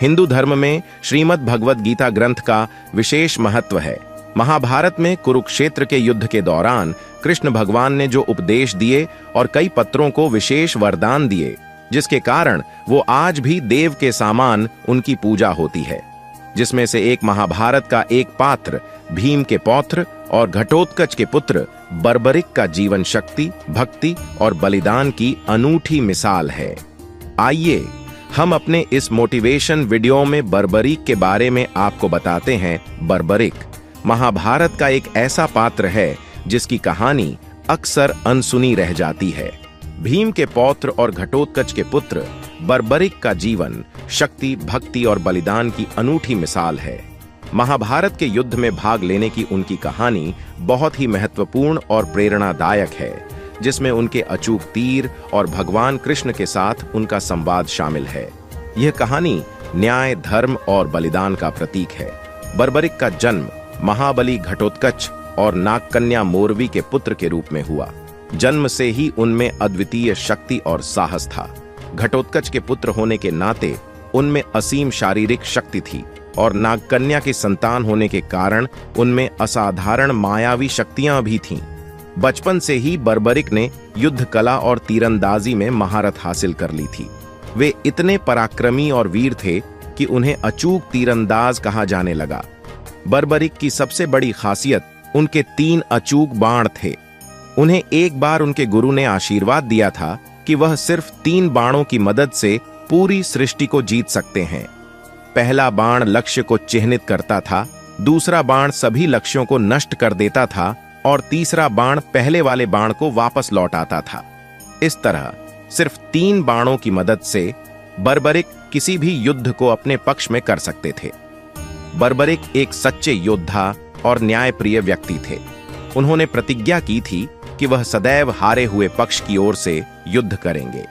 हिंदू धर्म में श्रीमद् भगवत गीता ग्रंथ का विशेष महत्व है। महाभारत में कुरुक्षेत्र के युद्ध के दौरान कृष्ण भगवान ने जो उपदेश दिए और कई पत्रों को विशेष वरदान दिए, जिसके कारण वो आज भी देव के समान उनकी पूजा होती है। जिसमें से एक महाभारत का एक पात्र भीम के पौत्र और घटोत्कच के पुत्र बर्बरिक का जीवन शक्ति, भक्ति और बलिदान की अनूठी मिसाल है। आइए हम अपने इस मोटिवेशन वीडियो में बर्बरिक के बारे में आपको बताते हैं। बर्बरिक महाभारत का एक ऐसा पात्र है जिसकी कहानी अक्सर अनसुनी रह जाती है। भीम के पौत्र और घटोत्कच के पुत्र बर्बरिक का जीवन शक्ति, भक्ति और बलिदान की अनूठी मिसाल है। महाभारत के युद्ध में भाग लेने की उनकी कहानी बहुत ही महत्वपूर्ण और प्रेरणादायक है, जिसमें उनके अचूक तीर और भगवान कृष्ण के साथ उनका संवाद शामिल है। यह कहानी न्याय, धर्म और बलिदान का प्रतीक है। बर्बरिक का जन्म महाबली घटोत्कच और नागकन्या मोरवी के पुत्र के रूप में हुआ। जन्म से ही उनमें अद्वितीय शक्ति और साहस था। घटोत्कच के पुत्र होने के नाते उनमें असीम शारीरिक शक्ति थी और नागकन्या की संतान होने के कारण उनमें असाधारण मायावी शक्तियां भी थीं। बचपन से ही बर्बरिक ने युद्ध कला और तीरंदाजी में महारत हासिल कर ली थी। वे इतने पराक्रमी और वीर थे कि उन्हें अचूक तीरंदाज कहा जाने लगा। बर्बरिक की सबसे बड़ी खासियत उनके 3 अचूक बाण थे। उन्हें एक बार उनके गुरु ने आशीर्वाद दिया था कि वह सिर्फ 3 बाणों की मदद से पूरी सृष्टि को जीत सकते हैं। पहला बाण लक्ष्य को चिह्नित करता था, दूसरा बाण सभी लक्ष्यों को नष्ट कर देता था और तीसरा बाण पहले वाले बाण को वापस लौटाता था। इस तरह सिर्फ 3 बाणों की मदद से बर्बरिक किसी भी युद्ध को अपने पक्ष में कर सकते थे। बर्बरिक एक सच्चे योद्धा और न्यायप्रिय व्यक्ति थे। उन्होंने प्रतिज्ञा की थी कि वह सदैव हारे हुए पक्ष की ओर से युद्ध करेंगे।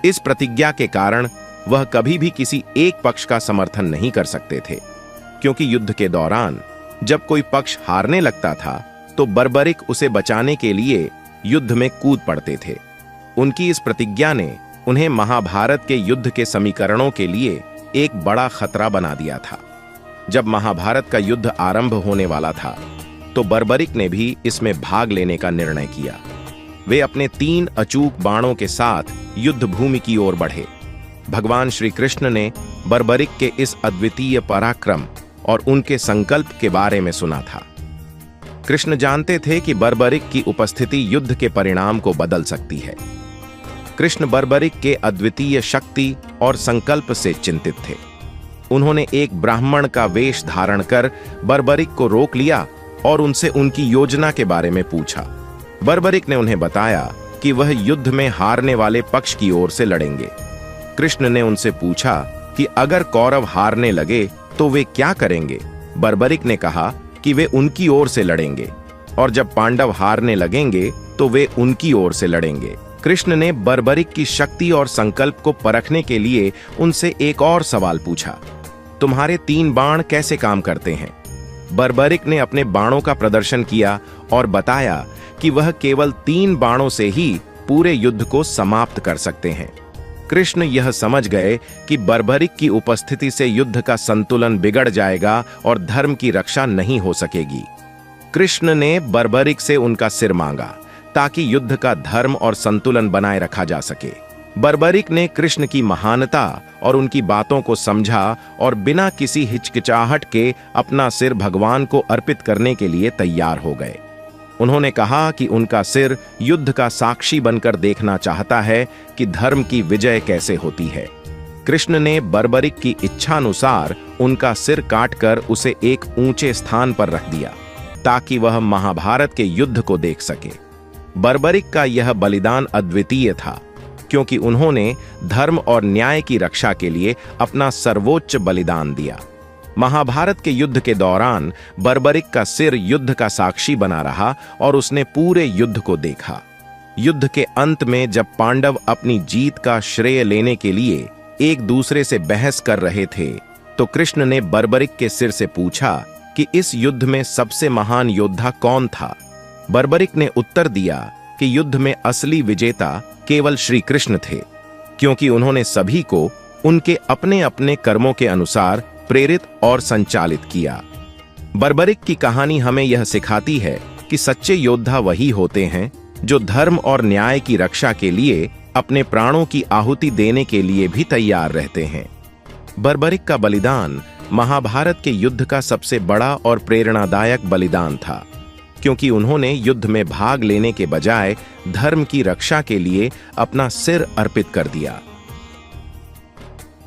इस प्रतिज्ञा के कारण वह कभी भी किसी एक पक्ष का समर्थन नहीं कर सकते थे, क्योंकि युद्ध के दौरान जब कोई पक्ष हारने लगता था तो बर्बरिक उसे बचाने के लिए युद्ध में कूद पड़ते थे। उनकी इस प्रतिज्ञा ने उन्हें महाभारत के युद्ध के समीकरणों के लिए एक बड़ा खतरा बना दिया था। जब महाभारत का युद्ध आरंभ होने वाला था तो बर्बरिक ने भी इसमें भाग लेने का निर्णय किया। वे अपने 3 अचूक बाणों के साथ युद्ध भूमि की ओर बढ़े। भगवान श्री कृष्ण ने बर्बरिक के इस अद्वितीय पराक्रम और उनके संकल्प के बारे में सुना था। कृष्ण जानते थे कि बर्बरिक की उपस्थिति युद्ध के परिणाम को बदल सकती है। कृष्ण बर्बरिक के अद्वितीय शक्ति और संकल्प से चिंतित थे। उन्होंने एक ब्राह्मण का वेश धारण कर बर्बरिक को रोक लिया और उनसे उनकी योजना के बारे में पूछा। बर्बरिक ने उन्हें बताया कि वह युद्ध में हारने वाले पक्ष की ओर से लड़ेंगे। कृष्ण ने उनसे पूछा कि अगर कौरव हारने लगे तो वे क्या करेंगे। बर्बरिक ने कहा कि वे उनकी ओर से लड़ेंगे और जब पांडव हारने लगेंगे तो वे उनकी ओर से लड़ेंगे। कृष्ण ने बर्बरिक की शक्ति और संकल्प को परखने के लिए उनसे एक और सवाल पूछा, तुम्हारे 3 बाण कैसे काम करते हैं। बर्बरिक ने अपने बाणों का प्रदर्शन किया और बताया कि वह केवल 3 बाणों से ही पूरे युद्ध को समाप्त कर सकते हैं। कृष्ण यह समझ गए कि बर्बरिक की उपस्थिति से युद्ध का संतुलन बिगड़ जाएगा और धर्म की रक्षा नहीं हो सकेगी। कृष्ण ने बर्बरिक से उनका सिर मांगा ताकि युद्ध का धर्म और संतुलन बनाए रखा जा सके। बर्बरिक ने कृष्ण की महानता और उनकी बातों को समझा और बिना किसी हिचकिचाहट के अपना सिर भगवान को अर्पित करने के लिए तैयार हो गए। उन्होंने कहा कि उनका सिर युद्ध का साक्षी बनकर देखना चाहता है कि धर्म की विजय कैसे होती है। कृष्ण ने बर्बरिक की इच्छानुसार उनका सिर काटकर उसे एक ऊंचे स्थान पर रख दिया ताकि वह महाभारत के युद्ध को देख सके। बर्बरिक का यह बलिदान अद्वितीय था, क्योंकि उन्होंने धर्म और न्याय की रक्षा के लिए अपना सर्वोच्च बलिदान दिया। महाभारत के युद्ध के दौरान बर्बरिक का सिर युद्ध का साक्षी बना रहा और उसने पूरे युद्ध को देखा। युद्ध के अंत में जब पांडव अपनी जीत का श्रेय लेने के लिए एक दूसरे से बहस कर रहे थे तो कृष्ण ने बर्बरिक के सिर से पूछा कि इस युद्ध में सबसे महान योद्धा कौन था। बर्बरिक ने उत्तर दिया कि युद्ध में असली विजेता केवल श्री कृष्ण थे, क्योंकि उन्होंने सभी को उनके अपने अपने कर्मों के अनुसार प्रेरित और संचालित किया। बर्बरिक की कहानी हमें यह सिखाती है कि सच्चे योद्धा वही होते हैं जो धर्म और न्याय की रक्षा के लिए अपने प्राणों की आहुति देने के लिए भी तैयार रहते हैं। बर्बरिक का बलिदान महाभारत के युद्ध का सबसे बड़ा और प्रेरणादायक बलिदान था, क्योंकि उन्होंने युद्ध में भाग लेने के बजाय धर्म की रक्षा के लिए अपना सिर अर्पित कर दिया।